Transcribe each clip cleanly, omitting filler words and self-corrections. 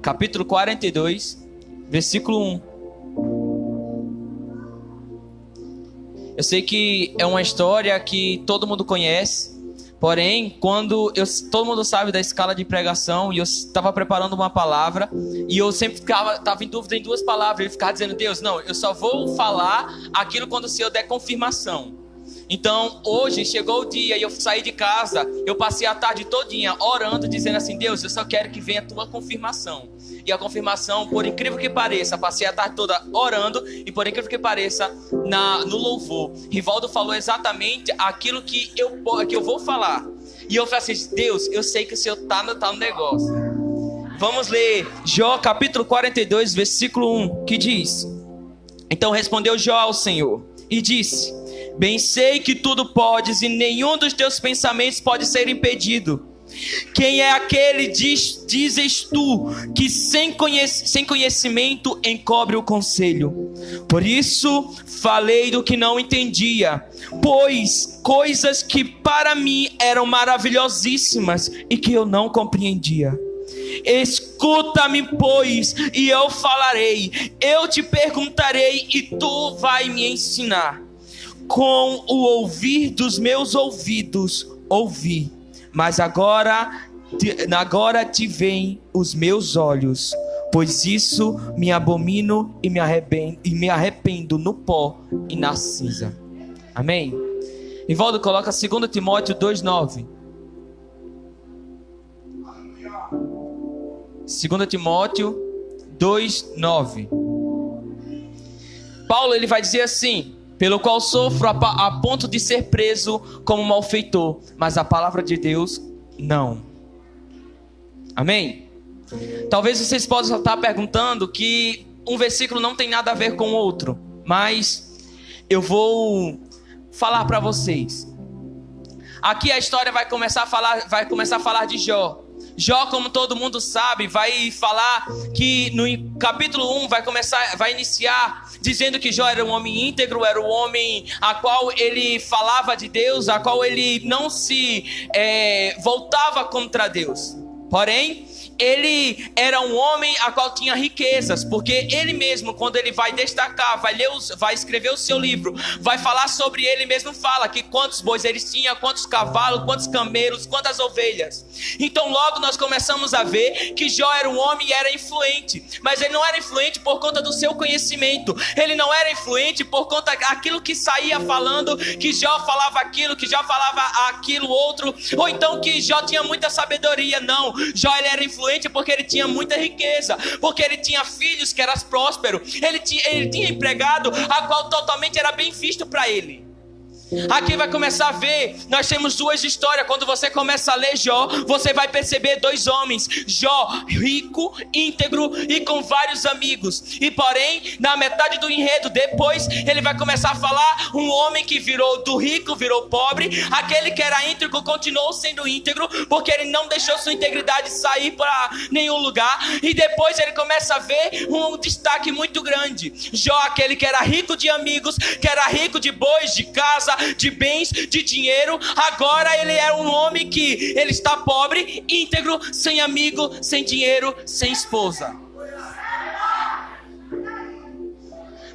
capítulo 42, versículo 1. Eu sei que é uma história que todo mundo conhece, porém, todo mundo sabe da escala de pregação, e eu estava preparando uma palavra, e eu sempre estava em dúvida em duas palavras, e ficava dizendo: Deus, não, eu só vou falar aquilo quando o Senhor der confirmação. Então, hoje chegou o dia e eu saí de casa, eu passei a tarde todinha orando, dizendo assim: Deus, eu só quero que venha a tua confirmação. E a confirmação, por incrível que pareça, passei a tarde toda orando, e por incrível que pareça, no louvor, Rivaldo falou exatamente aquilo que eu vou falar. E eu falei assim: Deus, eu sei que o Senhor tá no negócio. Vamos ler Jó capítulo 42, versículo 1, que diz: Então respondeu Jó ao Senhor e disse: Bem sei que tudo podes, e nenhum dos teus pensamentos pode ser impedido. Quem é aquele, dizes tu, que sem conhecimento encobre o conselho? Por isso falei do que não entendia, pois coisas que para mim eram maravilhosíssimas e que eu não compreendia. Escuta-me, pois, e eu falarei, eu te perguntarei e tu vai me ensinar. Com o ouvir dos meus ouvidos ouvi, mas agora te veem os meus olhos, pois isso me abomino e me arrependo no pó e na cinza. Amém? Rivaldo, coloca 2 Timóteo 2,9. 2 Timóteo 2,9. Paulo, ele vai dizer assim: pelo qual sofro a ponto de ser preso como malfeitor, mas a palavra de Deus não. Amém? Talvez vocês possam estar perguntando que um versículo não tem nada a ver com o outro, mas eu vou falar para vocês. Aqui a história vai começar a falar de Jó. Jó, como todo mundo sabe, vai falar que no capítulo 1 vai iniciar dizendo que Jó era um homem íntegro, era um homem a qual ele falava de Deus, a qual ele não se voltava contra Deus. Porém, ele era um homem a qual tinha riquezas, porque ele mesmo, quando ele vai destacar, vai escrever o seu livro, vai falar sobre ele mesmo, fala que quantos bois eles tinham, quantos cavalos, quantos camelos, quantas ovelhas. Então logo nós começamos a ver que Jó era um homem e era influente, mas ele não era influente por conta do seu conhecimento, ele não era influente por conta daquilo que saía falando, que Jó falava aquilo, que Jó falava aquilo outro, ou então que Jó tinha muita sabedoria. Não, Jó ele era influente porque ele tinha muita riqueza, porque ele tinha filhos que eram prósperos, ele tinha empregado a qual totalmente era bem visto para ele. Aqui vai começar a ver, nós temos duas histórias. Quando você começa a ler Jó, você vai perceber dois homens: Jó, rico, íntegro e com vários amigos. E porém, na metade do enredo, depois ele vai começar a falar um homem que do rico virou pobre. Aquele que era íntegro continuou sendo íntegro, porque ele não deixou sua integridade sair para nenhum lugar. E depois ele começa a ver um destaque muito grande: Jó, aquele que era rico de amigos, que era rico de bois, de casa, de bens, de dinheiro. Agora ele é um homem que ele está pobre, íntegro, sem amigo, sem dinheiro, sem esposa.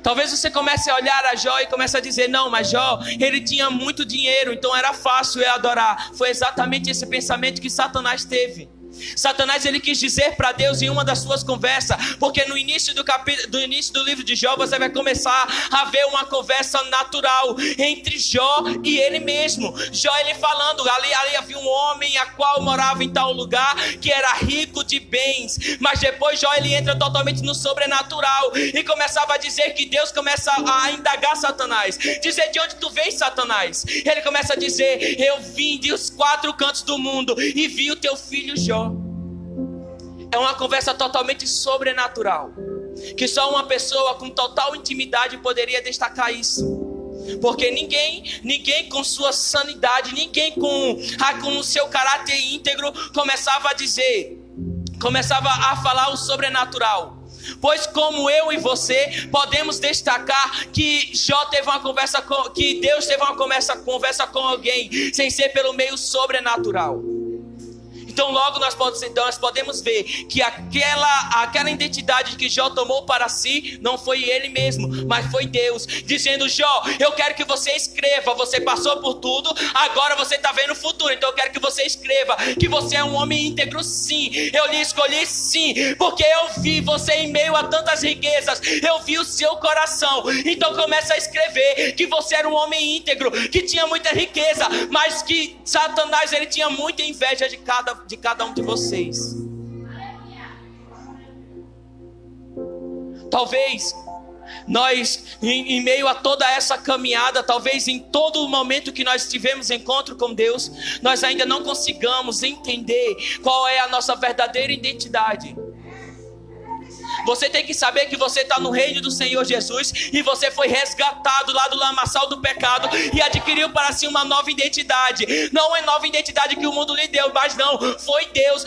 Talvez você comece a olhar a Jó e comece a dizer: não, mas Jó, ele tinha muito dinheiro, então era fácil eu adorar. Foi exatamente esse pensamento que Satanás teve. Satanás, ele quis dizer para Deus em uma das suas conversas, porque no início do início do livro de Jó, você vai começar a ver uma conversa natural entre Jó e ele mesmo. Jó, ele falando, ali havia um homem a qual morava em tal lugar, que era rico de bens, mas depois Jó, ele entra totalmente no sobrenatural, e começava a dizer que Deus começa a indagar Satanás, dizer: de onde tu vens, Satanás? Ele começa a dizer: eu vim dos 4 cantos do mundo e vi o teu filho Jó. É uma conversa totalmente sobrenatural, que só uma pessoa com total intimidade poderia destacar isso. Porque ninguém com sua sanidade, ninguém com o seu caráter íntegro começava a falar o sobrenatural. Pois como eu e você podemos destacar que Jó teve uma conversa que Deus teve uma conversa com alguém sem ser pelo meio sobrenatural. Então logo nós podemos ver que aquela identidade que Jó tomou para si, não foi ele mesmo, mas foi Deus, dizendo: Jó, eu quero que você escreva, você passou por tudo, agora você está vendo o futuro, então eu quero que você escreva que você é um homem íntegro, sim, eu lhe escolhi, sim, porque eu vi você em meio a tantas riquezas, eu vi o seu coração. Então começa a escrever que você era um homem íntegro, que tinha muita riqueza, mas que Satanás, ele tinha muita inveja de cada um de vocês. Talvez nós, em meio a toda essa caminhada, talvez em todo o momento que nós tivemos encontro com Deus, nós ainda não consigamos entender qual é a nossa verdadeira identidade. Você tem que saber que você está no reino do Senhor Jesus e você foi resgatado lá do lamaçal do pecado e adquiriu para si uma nova identidade. Não é nova identidade que o mundo lhe deu, mas não, foi Deus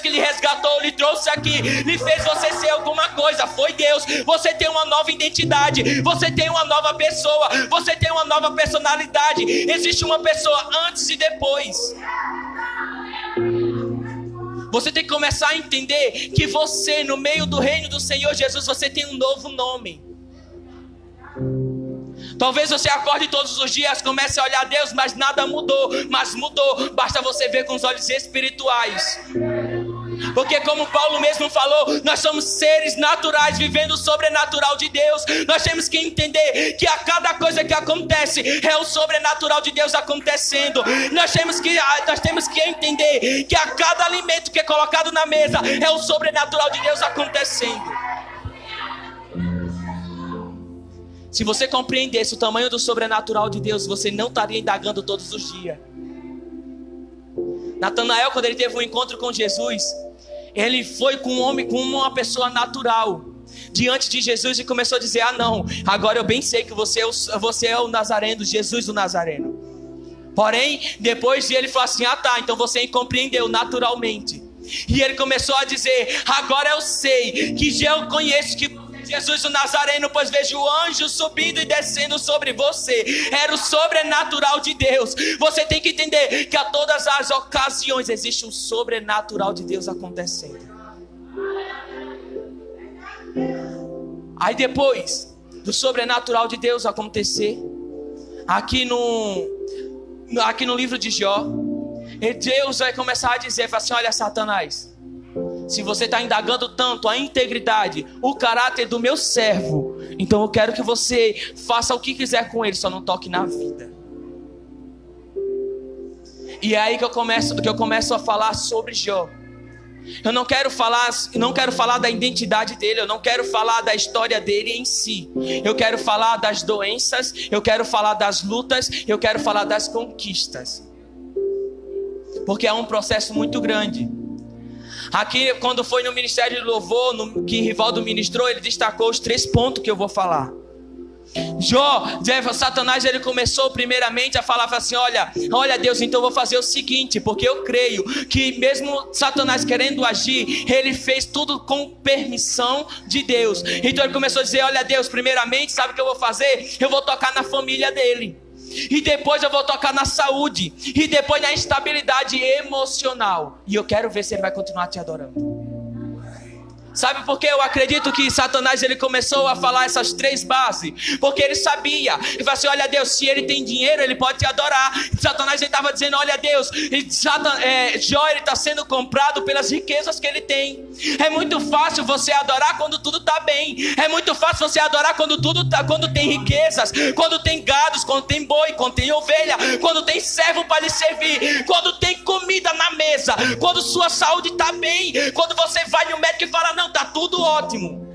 que lhe resgatou, lhe trouxe aqui, lhe fez você ser alguma coisa, foi Deus. Você tem uma nova identidade, você tem uma nova pessoa, você tem uma nova personalidade. Existe uma pessoa antes e depois. Você tem que começar a entender que você, no meio do reino do Senhor Jesus, você tem um novo nome. Talvez você acorde todos os dias, comece a olhar a Deus, mas nada mudou. Mas mudou, basta você ver com os olhos espirituais. Porque como Paulo mesmo falou, nós somos seres naturais vivendo o sobrenatural de Deus. Nós temos que entender que a cada coisa que acontece é o sobrenatural de Deus acontecendo. Nós temos que entender que a cada alimento que é colocado na mesa é o sobrenatural de Deus acontecendo. Se você compreendesse o tamanho do sobrenatural de Deus, você não estaria indagando todos os dias. Natanael, quando ele teve um encontro com Jesus, ele foi com uma pessoa natural diante de Jesus e começou a dizer: ah não, agora eu bem sei que você é o Nazareno, Jesus o Nazareno. Porém, depois ele falou assim: ah tá, então você compreendeu naturalmente. E ele começou a dizer: agora eu sei que já eu conheço que Jesus o Nazareno, pois vejo o anjo subindo e descendo sobre você. Era o sobrenatural de Deus. Você tem que entender que a todas as ocasiões existe um sobrenatural de Deus acontecendo. Aí depois do sobrenatural de Deus acontecer, aqui no livro de Jó, Deus vai começar a dizer assim: olha, Satanás, se você está indagando tanto a integridade, o caráter do meu servo, então eu quero que você faça o que quiser com ele, só não toque na vida. E é aí que eu começo a falar sobre Jó. Eu não quero falar da identidade dele, eu não quero falar da história dele em si. Eu quero falar das doenças, eu quero falar das lutas, eu quero falar das conquistas. Porque é um processo muito grande. Aqui, quando foi no Ministério de Louvor, que Rivaldo ministrou, ele destacou os 3 pontos que eu vou falar. Satanás, ele começou primeiramente a falar assim: olha Deus, então eu vou fazer o seguinte, porque eu creio que mesmo Satanás querendo agir, ele fez tudo com permissão de Deus. Então ele começou a dizer: olha Deus, primeiramente, sabe o que eu vou fazer? Eu vou tocar na família dele, e depois eu vou tocar na saúde, e depois na instabilidade emocional, e eu quero ver se ele vai continuar te adorando. Sabe por que eu acredito que Satanás, ele começou a falar essas 3 bases? Porque ele sabia. Ele falou assim: olha Deus, se ele tem dinheiro, ele pode te adorar. Satanás, ele estava dizendo: olha Deus, Jó, ele está sendo comprado pelas riquezas que ele tem. É muito fácil você adorar quando tudo está bem. É muito fácil você adorar quando tem riquezas, quando tem gados, quando tem boi, quando tem ovelha, quando tem servo para lhe servir, quando tem comida na mesa, quando sua saúde está bem, quando você vai no médico e fala: não, tá tudo ótimo.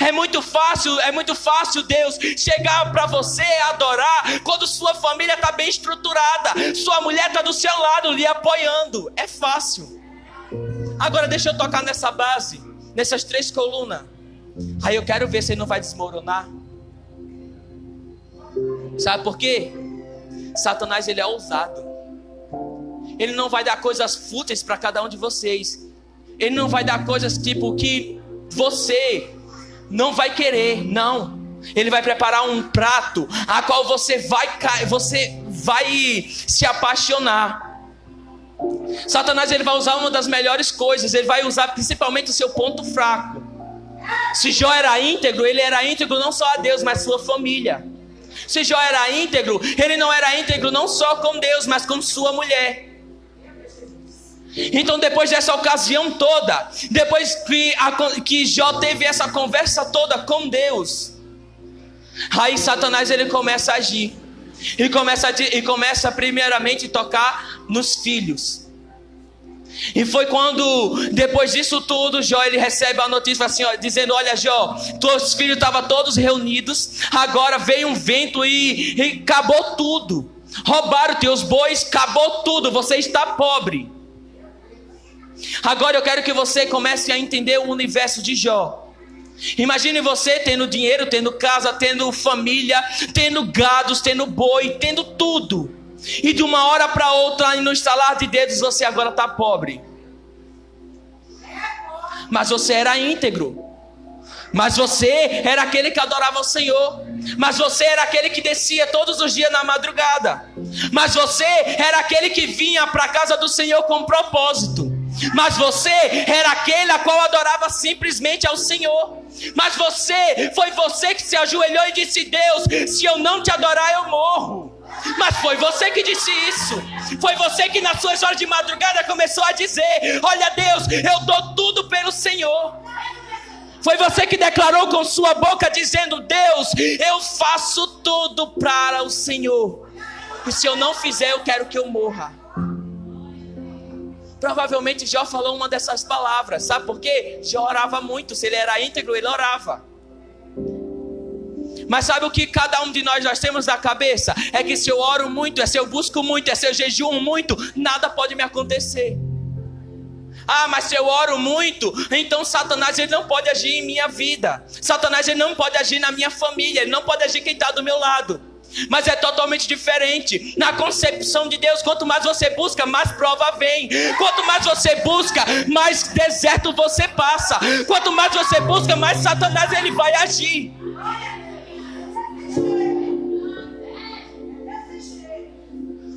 É muito fácil Deus chegar para você adorar quando sua família está bem estruturada, sua mulher está do seu lado lhe apoiando. É fácil. Agora deixa eu tocar nessa base, nessas 3 colunas. Aí eu quero ver se ele não vai desmoronar. Sabe por quê? Satanás, ele é ousado. Ele não vai dar coisas fúteis para cada um de vocês. Ele não vai dar coisas tipo que você não vai querer, não. Ele vai preparar um prato a qual você vai se apaixonar. Satanás ele vai usar uma das melhores coisas, ele vai usar principalmente o seu ponto fraco. Se Jó era íntegro, ele era íntegro não só a Deus, mas sua família. Se Jó era íntegro, ele não era íntegro não só com Deus, mas com sua mulher. Então depois dessa ocasião toda, depois que Jó teve essa conversa toda com Deus, aí Satanás ele começa a agir. E começa primeiramente a tocar nos filhos. E foi quando, depois disso tudo, Jó ele recebe a notícia assim, ó, dizendo: olha Jó, teus filhos estavam todos reunidos, agora veio um vento e acabou tudo. Roubaram teus bois, acabou tudo, você está pobre. Agora eu quero que você comece a entender o universo de Jó. Imagine você tendo dinheiro, tendo casa, tendo família, tendo gados, tendo boi, tendo tudo. E de uma hora para outra, no estalar de dedos, você agora está pobre. Mas você era íntegro. Mas você era aquele que adorava o Senhor. Mas você era aquele que descia todos os dias na madrugada. Mas você era aquele que vinha para a casa do Senhor com propósito. Mas você era aquele a qual adorava simplesmente ao Senhor. Mas foi você que se ajoelhou e disse: Deus, se eu não te adorar eu morro. Mas foi você que disse isso. Foi você que nas suas horas de madrugada começou a dizer: olha Deus, eu dou tudo pelo Senhor. Foi você que declarou com sua boca dizendo: Deus, eu faço tudo para o Senhor. E se eu não fizer, eu quero que eu morra. Provavelmente Jó falou uma dessas palavras. Sabe por quê? Jó orava muito. Se ele era íntegro, ele orava. Mas sabe o que cada um de nós temos na cabeça? É que se eu oro muito, se eu busco muito, se eu jejuo muito, nada pode me acontecer. Ah, mas se eu oro muito, então Satanás ele não pode agir em minha vida. Satanás ele não pode agir na minha família. Ele não pode agir quem está do meu lado. Mas é totalmente diferente. Na concepção de Deus, quanto mais você busca, mais prova vem. Quanto mais você busca, mais deserto você passa. Quanto mais você busca, mais Satanás ele vai agir.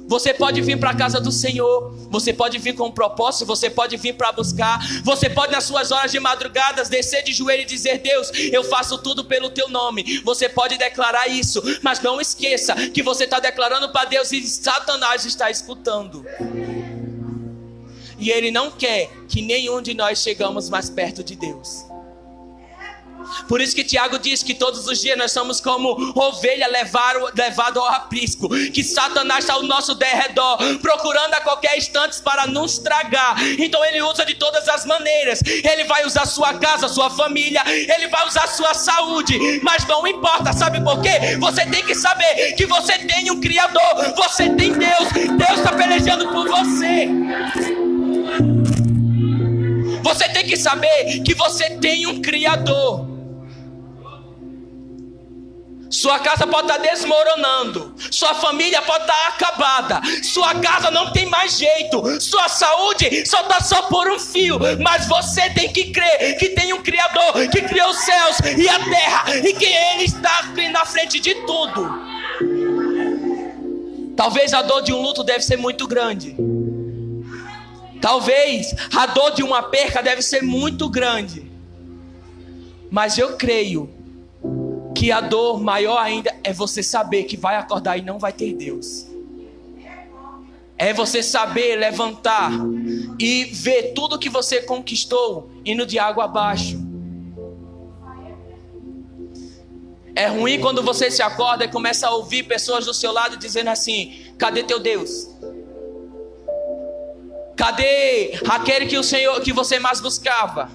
Você pode vir para a casa do Senhor, você pode vir com um propósito, você pode vir para buscar, você pode nas suas horas de madrugadas descer de joelho e dizer: Deus, eu faço tudo pelo teu nome. Você pode declarar isso, mas não esqueça que você está declarando para Deus e Satanás está escutando. E ele não quer que nenhum de nós chegamos mais perto de Deus. Por isso que Tiago diz que todos os dias nós somos como ovelha levado ao aprisco, que Satanás está ao nosso derredor, procurando a qualquer instante para nos tragar. Então ele usa de todas as maneiras. Ele vai usar sua casa, sua família, ele vai usar sua saúde, mas não importa, sabe por quê? Você tem que saber que você tem um Criador, você tem Deus, Deus está pelejando por você. Você tem que saber que você tem um Criador. Sua casa pode estar desmoronando, sua família pode estar acabada, sua casa não tem mais jeito, sua saúde só está só por um fio, mas você tem que crer que tem um Criador que criou os céus e a terra e que Ele está na frente de tudo. Talvez a dor de um luto deve ser muito grande. Talvez a dor de uma perca deve ser muito grande. Mas eu creio que a dor maior ainda é você saber que vai acordar e não vai ter Deus. É você saber levantar e ver tudo que você conquistou indo de água abaixo. É ruim quando você se acorda e começa a ouvir pessoas do seu lado dizendo assim: cadê teu Deus? Cadê aquele que você mais buscava?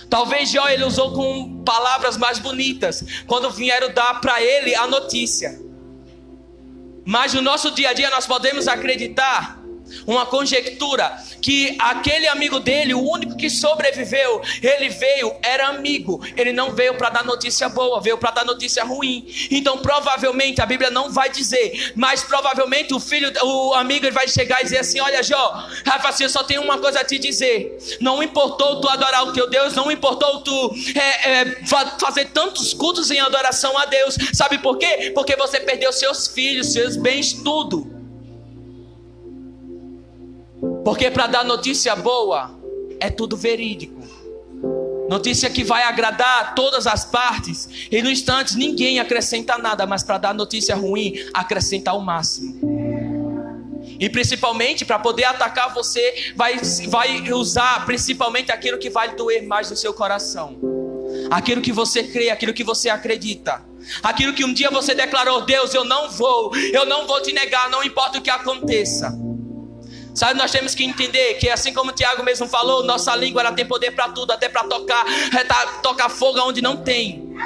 Talvez Jó ele usou com palavras mais bonitas quando vieram dar para ele a notícia. Mas no nosso dia a dia nós podemos acreditar uma conjectura que aquele amigo dele, o único que sobreviveu, ele veio, era amigo, ele não veio para dar notícia boa, veio para dar notícia ruim. Então provavelmente a Bíblia não vai dizer, mas provavelmente o amigo ele vai chegar e dizer assim: olha Jó, assim, eu só tenho uma coisa a te dizer, não importou tu adorar o teu Deus, não importou tu fazer tantos cultos em adoração a Deus, sabe por quê? Porque você perdeu seus filhos, seus bens, tudo. Porque para dar notícia boa, é tudo verídico. Notícia que vai agradar todas as partes. E no instante ninguém acrescenta nada. Mas para dar notícia ruim, acrescenta ao máximo. E principalmente para poder atacar você, vai usar principalmente aquilo que vai doer mais no seu coração. Aquilo que você crê, aquilo que você acredita. Aquilo que um dia você declarou: Deus, eu não vou te negar, não importa o que aconteça. Sabe, nós temos que entender que, assim como o Tiago mesmo falou, nossa língua ela tem poder para tudo, até para tocar fogo onde não tem.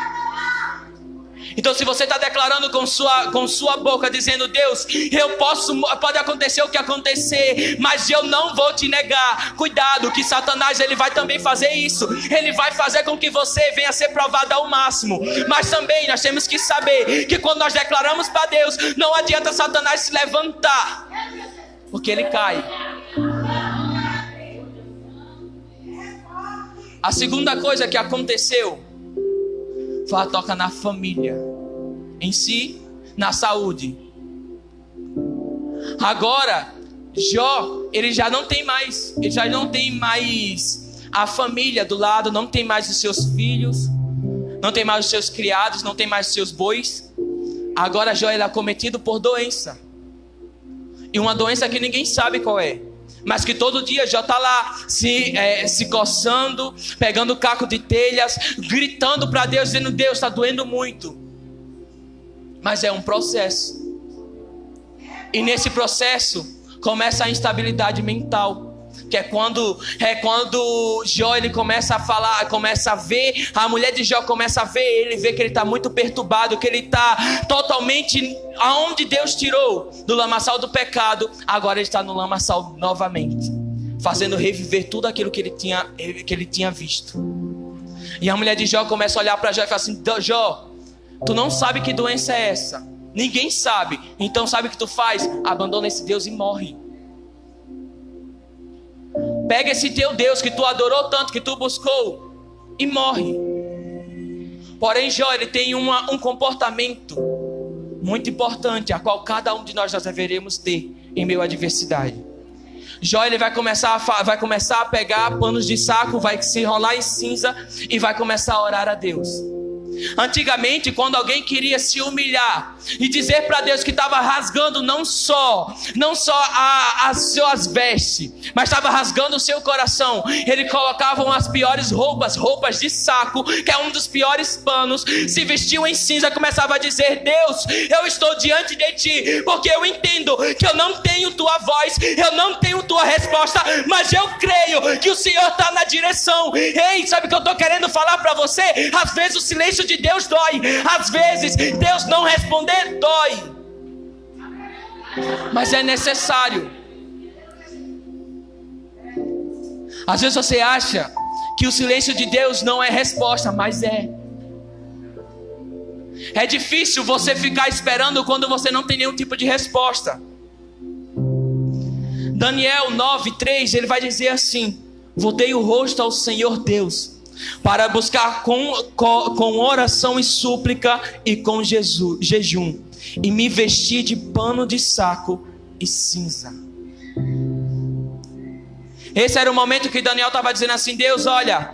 Então, se você está declarando com sua boca, dizendo: Deus, pode acontecer o que acontecer, mas eu não vou te negar. Cuidado, que Satanás ele vai também fazer isso. Ele vai fazer com que você venha a ser provado ao máximo. Mas também nós temos que saber que quando nós declaramos para Deus, não adianta Satanás se levantar, porque ele cai. A segunda coisa que aconteceu foi a toca na família em si, na saúde. Agora Jó, ele já não tem mais a família do lado, não tem mais os seus filhos, não tem mais os seus criados, não tem mais os seus bois. Agora Jó ele é acometido por doença. E uma doença que ninguém sabe qual é, mas que todo dia Jó está lá se coçando, pegando caco de telhas, gritando para Deus, dizendo: Deus, está doendo muito. Mas é um processo. E nesse processo começa a instabilidade mental. Que é quando Jó ele começa a falar, começa a ver, a mulher de Jó começa a ver ele, vê que ele está muito perturbado, que ele está totalmente aonde Deus tirou, do lamaçal do pecado. Agora ele está no lamaçal novamente, fazendo reviver tudo aquilo que ele tinha visto. E a mulher de Jó começa a olhar para Jó e fala assim: Jó, tu não sabe que doença é essa, ninguém sabe, então sabe o que tu faz? Abandona esse Deus e morre. Pega esse teu Deus que tu adorou tanto, que tu buscou, e morre. Porém Jó ele tem um comportamento muito importante, a qual cada um de nós deveremos ter em meio à adversidade. Jó ele vai começar a pegar panos de saco, vai se enrolar em cinza e vai começar a orar a Deus. Antigamente, quando alguém queria se humilhar e dizer para Deus que estava rasgando não só as suas vestes, mas estava rasgando o seu coração, ele colocava as piores roupas de saco, que é um dos piores panos, se vestiu em cinza, começava a dizer: Deus, eu estou diante de ti, porque eu entendo que eu não tenho tua voz, eu não tenho tua resposta, mas eu creio que o Senhor está na direção. Ei, sabe o que eu estou querendo falar para você? Às vezes o silêncio de Deus dói, às vezes Deus não responder dói, mas é necessário. Às vezes você acha que o silêncio de Deus não é resposta, mas é difícil você ficar esperando quando você não tem nenhum tipo de resposta. Daniel 9:3, ele vai dizer assim: voltei o rosto ao Senhor Deus para buscar com oração e súplica e com jejum, e me vesti de pano de saco e cinza. Esse era o momento que Daniel estava dizendo assim: Deus, olha,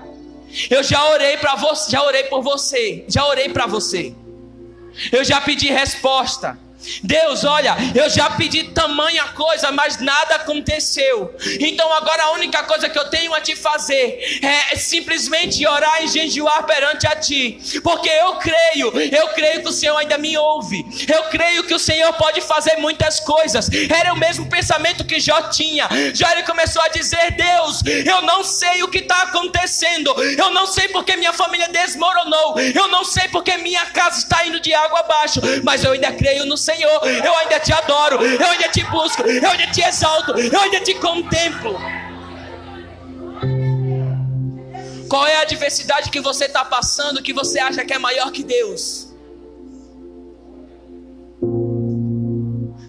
eu já orei para você, já orei por você, já orei para você, eu já pedi resposta. Deus, olha, eu já pedi tamanha coisa, mas nada aconteceu. Então agora a única coisa que eu tenho a te fazer é simplesmente orar e jejuar perante a ti, porque eu creio que o Senhor ainda me ouve, eu creio que o Senhor pode fazer muitas coisas. Era o mesmo pensamento que Jó tinha. Jó ele começou a dizer: Deus, eu não sei o que está acontecendo, eu não sei porque minha família desmoronou, eu não sei porque minha casa está indo de água abaixo, mas eu ainda creio no Senhor, eu ainda te adoro, eu ainda te busco, eu ainda te exalto, eu ainda te contemplo. Qual é a adversidade que você está passando que você acha que é maior que Deus?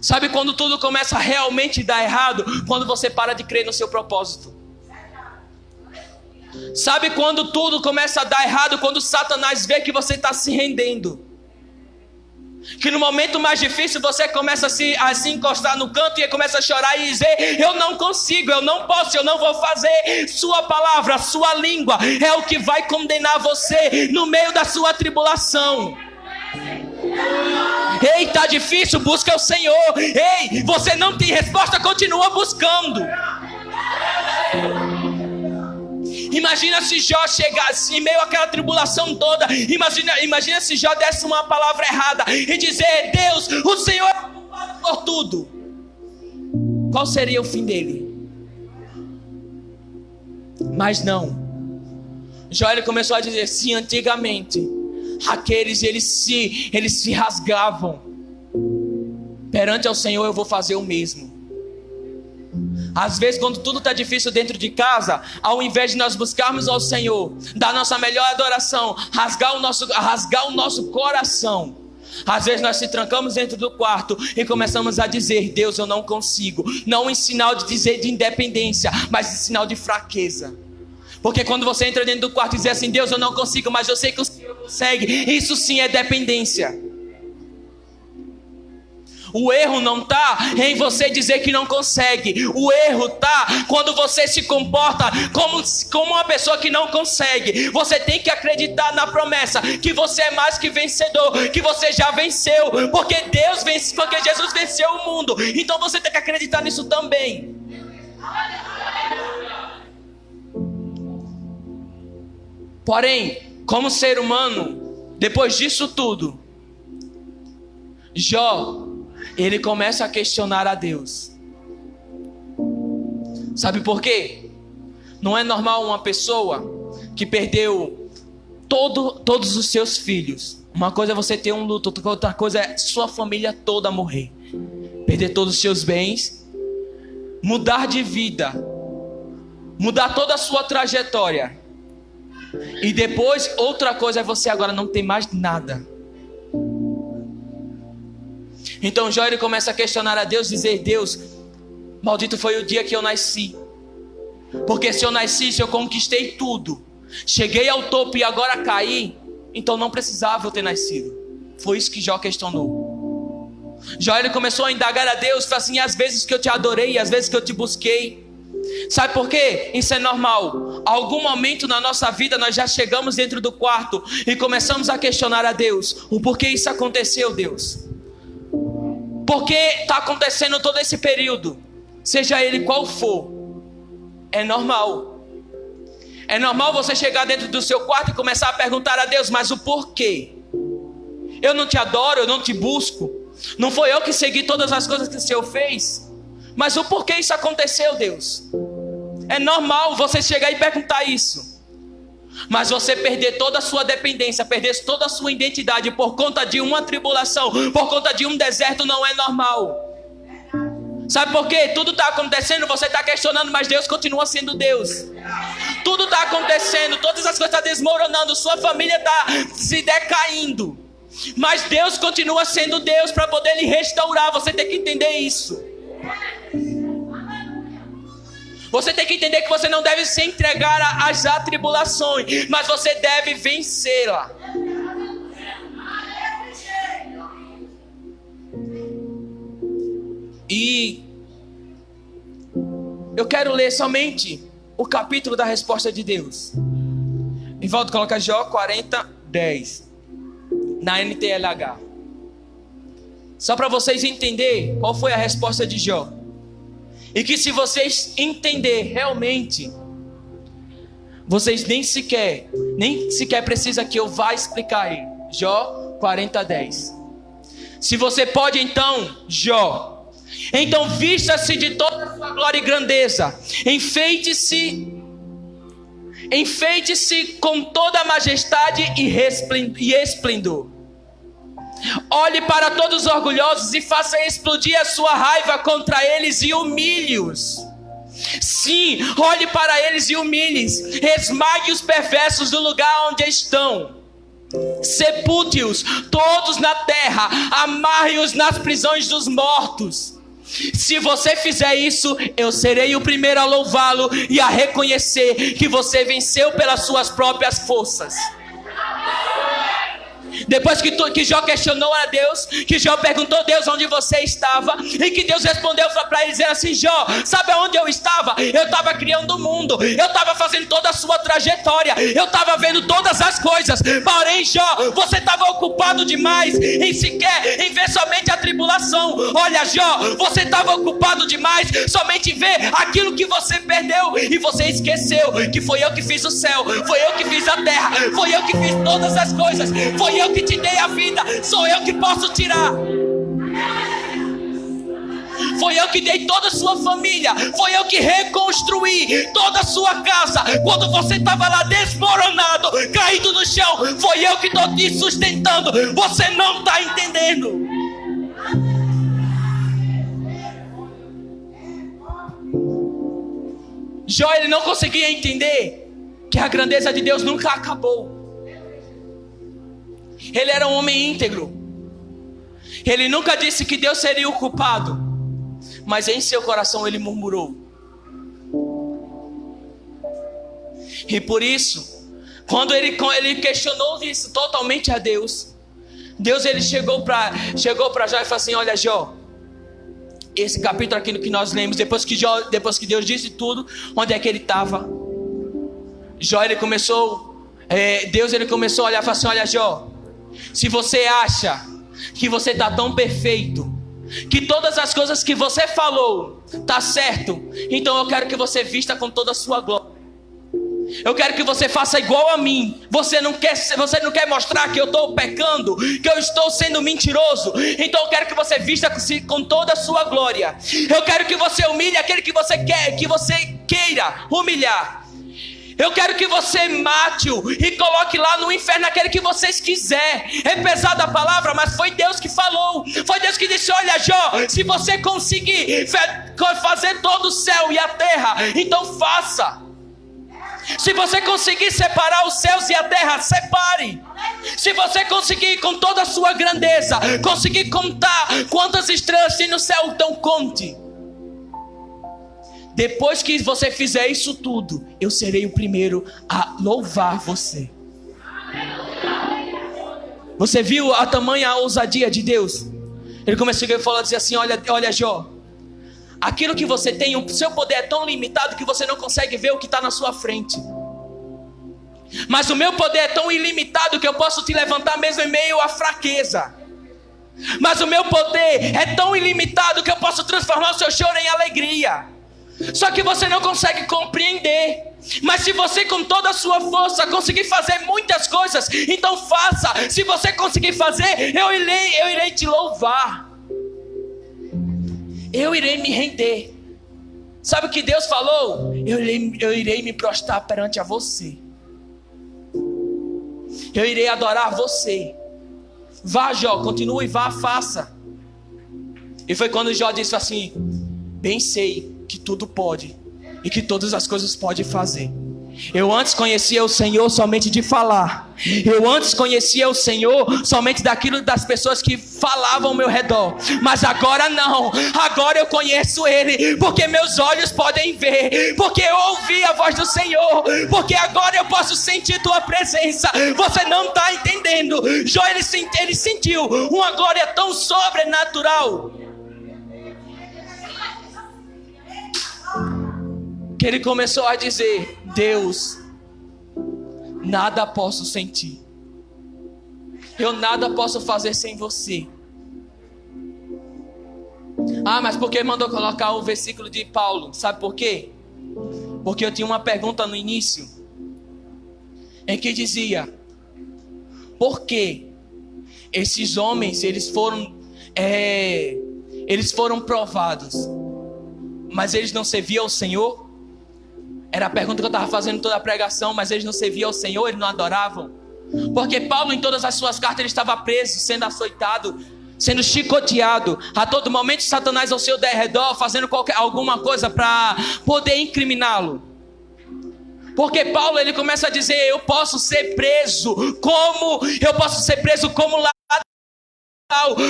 Sabe quando tudo começa a realmente dar errado? Quando você para de crer no seu propósito. Sabe quando tudo começa a dar errado? Quando Satanás vê que você está se rendendo. Que no momento mais difícil você começa a se encostar no canto e começa a chorar e dizer: eu não consigo, eu não posso, eu não vou fazer. Sua palavra, sua língua é o que vai condenar você no meio da sua tribulação. Ei, tá difícil, busca o Senhor. Ei, você não tem resposta, continua buscando. Imagina se Jó chegasse em meio àquela tribulação toda. Imagina se Jó desse uma palavra errada e dizer: Deus, o Senhor é culpado por tudo. Qual seria o fim dele? Mas não. Jó, ele começou a dizer: sim, antigamente aqueles eles se rasgavam. Perante ao Senhor eu vou fazer o mesmo. Às vezes, quando tudo está difícil dentro de casa, ao invés de nós buscarmos ao Senhor, dar nossa melhor adoração, rasgar o nosso coração, às vezes nós se trancamos dentro do quarto e começamos a dizer: Deus, eu não consigo. Não em sinal de dizer de independência, mas em sinal de fraqueza. Porque quando você entra dentro do quarto e diz assim: Deus, eu não consigo, mas eu sei que o Senhor consegue, isso sim é dependência. O erro não está em você dizer que não consegue. O erro está quando você se comporta como uma pessoa que não consegue. Você tem que acreditar na promessa que você é mais que vencedor, que você já venceu, porque Jesus venceu o mundo. Então você tem que acreditar nisso também. Porém, como ser humano, depois disso tudo, Jó, ele começa a questionar a Deus. Sabe por quê? Não é normal uma pessoa que perdeu todos os seus filhos. Uma coisa é você ter um luto, outra coisa é sua família toda morrer. Perder todos os seus bens, mudar de vida, mudar toda a sua trajetória. E depois, outra coisa é você agora não ter mais nada. Então Jó, ele começa a questionar a Deus, dizer: Deus, maldito foi o dia que eu nasci. Porque se eu nasci, se eu conquistei tudo, cheguei ao topo e agora caí, então não precisava eu ter nascido. Foi isso que Jó questionou. Jó, ele começou a indagar a Deus, falou assim: as vezes que eu te adorei, as vezes que eu te busquei. Sabe por quê? Isso é normal. Algum momento na nossa vida nós já chegamos dentro do quarto e começamos a questionar a Deus: o porquê isso aconteceu, Deus? Por que está acontecendo todo esse período? Seja ele qual for, é normal. É normal você chegar dentro do seu quarto e começar a perguntar a Deus: mas o porquê? Eu não te adoro, eu não te busco. Não foi eu que segui todas as coisas que o Senhor fez. Mas o porquê isso aconteceu, Deus? É normal você chegar e perguntar isso. Mas você perder toda a sua dependência, perder toda a sua identidade por conta de uma tribulação, por conta de um deserto, não é normal. Sabe por quê? Tudo está acontecendo, você está questionando, mas Deus continua sendo Deus. Tudo está acontecendo, todas as coisas estão desmoronando, sua família está se decaindo, mas Deus continua sendo Deus para poder lhe restaurar. Você tem que entender isso. Você tem que entender que você não deve se entregar às atribulações, mas você deve vencê-la. E eu quero ler somente o capítulo da resposta de Deus. Em volta, coloca Jó 40:10 na NTLH. Só para vocês entenderem qual foi a resposta de Jó. E que se vocês entenderem realmente, vocês nem sequer precisa que eu vá explicar ele. Jó 40:10. Se você pode, então, Jó, então vista-se de toda a sua glória e grandeza, enfeite-se com toda a majestade e esplendor. Olhe para todos os orgulhosos e faça explodir a sua raiva contra eles e humilhe-os. Sim, olhe para eles e humilhe-os. Esmague os perversos do lugar onde estão. Sepulte-os todos na terra. Amarre-os nas prisões dos mortos. Se você fizer isso, eu serei o primeiro a louvá-lo e a reconhecer que você venceu pelas suas próprias forças. Depois que Jó questionou a Deus, que Jó perguntou a Deus onde você estava, e que Deus respondeu para ele dizendo assim: Jó, sabe aonde eu estava? Eu estava criando o mundo, eu estava fazendo toda a sua trajetória, eu estava vendo todas as coisas. Porém, Jó, você estava ocupado demais em ver somente a tribulação. Olha, Jó, você estava ocupado demais somente em ver aquilo que você perdeu, e você esqueceu que foi eu que fiz o céu, foi eu que fiz a terra, foi eu que fiz todas as coisas, foi eu que te dei a vida, sou eu que posso tirar. Foi eu que dei toda a sua família, foi eu que reconstruí toda a sua casa. Quando você estava lá desmoronado, caído no chão, foi eu que estou te sustentando. Você não está entendendo. Jó, ele não conseguia entender que a grandeza de Deus nunca acabou. Ele era um homem íntegro. Ele nunca disse que Deus seria o culpado, mas em seu coração ele murmurou. E por isso, quando ele questionou isso totalmente a Deus, ele chegou para Jó e falou assim: olha, Jó, esse capítulo aqui que nós lemos, depois que Deus disse tudo, onde é que ele estava? Jó, Deus começou a olhar e falou assim: olha, Jó, se você acha que você está tão perfeito, que todas as coisas que você falou tá certo, então eu quero que você vista com toda a sua glória. Eu quero que você faça igual a mim. Você não quer mostrar que eu estou pecando, que eu estou sendo mentiroso, então eu quero que você vista com toda a sua glória. Eu quero que você humilhe aquele que você queira humilhar. Eu quero que você mate-o e coloque lá no inferno aquele que vocês quiserem. É pesada a palavra, mas foi Deus que falou. Foi Deus que disse: olha, Jó, se você conseguir fazer todo o céu e a terra, então faça. Se você conseguir separar os céus e a terra, separe. Se você conseguir com toda a sua grandeza, conseguir contar quantas estrelas tem no céu, então conte. Depois que você fizer isso tudo, eu serei o primeiro a louvar você. Você viu a tamanha ousadia de Deus? Ele começou a falar, dizer assim: olha, Jó, aquilo que você tem, o seu poder é tão limitado que você não consegue ver o que está na sua frente. Mas o meu poder é tão ilimitado que eu posso te levantar mesmo em meio à fraqueza. Mas o meu poder é tão ilimitado que eu posso transformar o seu choro em alegria. Só que você não consegue compreender. Mas se você com toda a sua força conseguir fazer muitas coisas, então faça. Se você conseguir fazer, eu irei te louvar. Eu irei me render. Sabe o que Deus falou? Eu irei me prostrar perante a você. Eu irei adorar você. Vá, Jó, continue, vá, faça. E foi quando Jó disse assim: bem sei que tudo pode e que todas as coisas pode fazer. Eu antes conhecia o Senhor somente de falar. Eu antes conhecia o Senhor somente das pessoas que falavam ao meu redor. Mas agora não. Agora eu conheço Ele, porque meus olhos podem ver, porque eu ouvi a voz do Senhor, porque agora eu posso sentir tua presença. Você não está entendendo. Jó, ele sentiu uma glória tão sobrenatural que ele começou a dizer: Deus, nada posso sem ti. Eu nada posso fazer sem você. Ah, mas por que mandou colocar o versículo de Paulo? Sabe por quê? Porque eu tinha uma pergunta no início, em que dizia: por que esses homens, eles foram provados, mas eles não serviam ao Senhor? Era a pergunta que eu estava fazendo toda a pregação. Mas eles não serviam ao Senhor, eles não adoravam. Porque Paulo, em todas as suas cartas, ele estava preso, sendo açoitado, sendo chicoteado. A todo momento Satanás ao seu derredor, fazendo alguma coisa para poder incriminá-lo. Porque Paulo, ele começa a dizer: eu posso ser preso como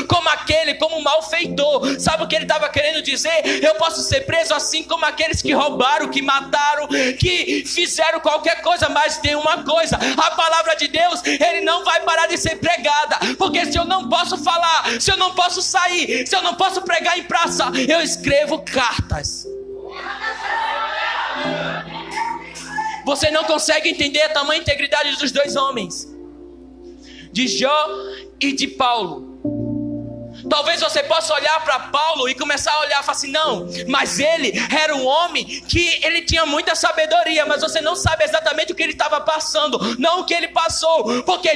como aquele, como um malfeitor. Sabe o que ele estava querendo dizer? Eu posso ser preso assim como aqueles que roubaram, que mataram, que fizeram qualquer coisa. Mas tem uma coisa: a palavra de Deus, ele não vai parar de ser pregada. Porque se eu não posso falar, se eu não posso sair, se eu não posso pregar em praça, eu escrevo cartas. Você não consegue entender a tamanha integridade dos dois homens, de Jó e de Paulo. Talvez você possa olhar para Paulo e começar a olhar e falar assim: não, mas ele era um homem que ele tinha muita sabedoria, mas você não sabe exatamente o que ele estava passando, não o que ele passou. Porque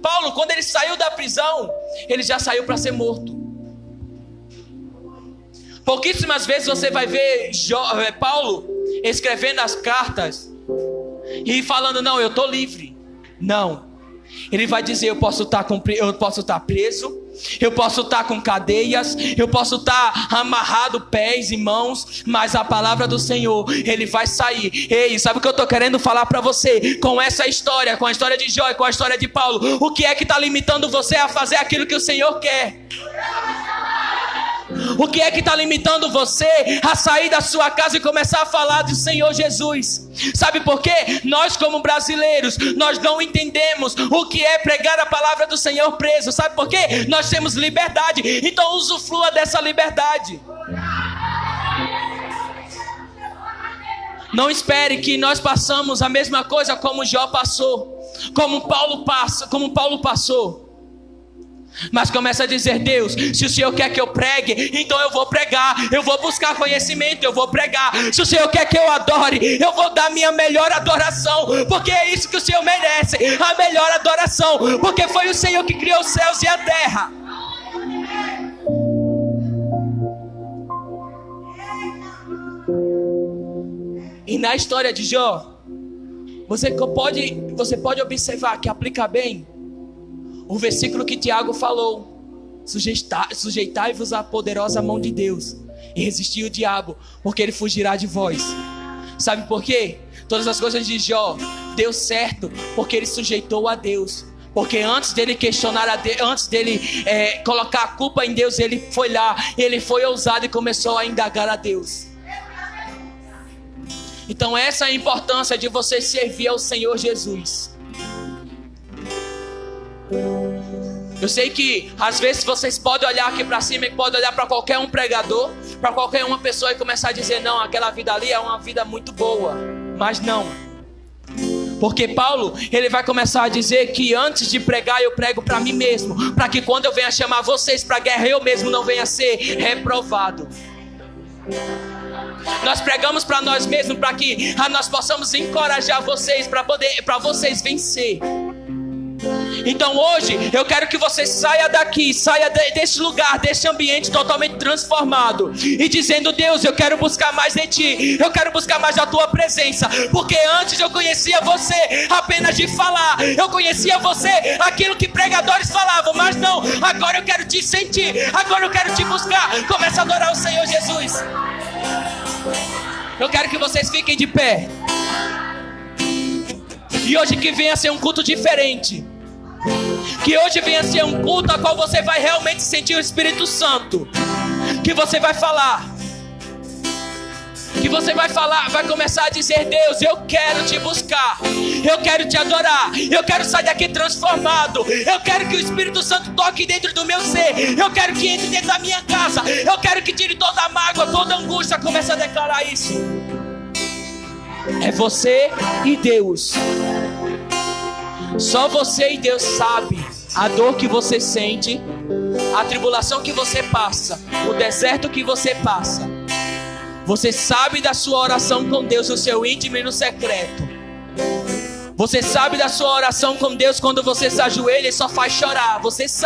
Paulo, quando ele saiu da prisão, ele já saiu para ser morto. Pouquíssimas vezes você vai ver Paulo escrevendo as cartas e falando: não, eu estou livre. Não. Ele vai dizer: eu posso estar preso, eu posso estar com cadeias, eu posso estar amarrado pés e mãos, mas a palavra do Senhor, ele vai sair. Ei, sabe o que eu estou querendo falar para você? Com essa história, com a história de Jó e com a história de Paulo, o que é que está limitando você a fazer aquilo que o Senhor quer? O que é que está limitando você a sair da sua casa e começar a falar do Senhor Jesus? Sabe por quê? Nós, como brasileiros, nós não entendemos o que é pregar a palavra do Senhor preso. Sabe por quê? Nós temos liberdade, então usufrua dessa liberdade. Não espere que nós passamos a mesma coisa como Jó passou, como Paulo passou. Mas começa a dizer: Deus, se o Senhor quer que eu pregue, então eu vou pregar, eu vou buscar conhecimento, eu vou pregar. Se o Senhor quer que eu adore, eu vou dar minha melhor adoração, porque é isso que o Senhor merece, a melhor adoração, porque foi o Senhor que criou os céus e a terra. E na história de Jó, você pode observar que aplica bem o versículo que Tiago falou: sujeitai-vos à poderosa mão de Deus e resistir o diabo, porque ele fugirá de vós. Sabe por quê? Todas as coisas de Jó deu certo porque ele sujeitou a Deus. Porque antes dele questionar a Deus, antes dele colocar a culpa em Deus, ele foi lá, ele foi ousado e começou a indagar a Deus. Então essa é a importância de você servir ao Senhor Jesus. Eu sei que às vezes vocês podem olhar aqui para cima e podem olhar para qualquer um pregador, para qualquer uma pessoa e começar a dizer: não, aquela vida ali é uma vida muito boa. Mas não. Porque Paulo, ele vai começar a dizer que antes de pregar, eu prego para mim mesmo, para que quando eu venha chamar vocês para a guerra, eu mesmo não venha ser reprovado. Nós pregamos para nós mesmos, para que nós possamos encorajar vocês, para vocês vencer. Então hoje eu quero que você saia daqui, saia desse lugar, desse ambiente totalmente transformado e dizendo: Deus, eu quero buscar mais de Ti, eu quero buscar mais da Tua presença. Porque antes eu conhecia você apenas de falar, eu conhecia você aquilo que pregadores falavam, mas não, agora eu quero Te sentir, agora eu quero Te buscar. Comece a adorar o Senhor Jesus. Eu quero que vocês fiquem de pé. E hoje que venha ser um culto diferente, que hoje venha ser um culto a qual você vai realmente sentir o Espírito Santo, que você vai falar, vai começar a dizer: Deus, eu quero Te buscar, eu quero Te adorar, eu quero sair daqui transformado, eu quero que o Espírito Santo toque dentro do meu ser, eu quero que entre dentro da minha casa, eu quero que tire toda a mágoa, toda a angústia. Começa a declarar isso. É você e Deus. Só você e Deus sabe a dor que você sente, a tribulação que você passa, o deserto que você passa. Você sabe da sua oração com Deus no seu íntimo e no secreto. Você sabe da sua oração com Deus quando você se ajoelha e só faz chorar. Você sabe.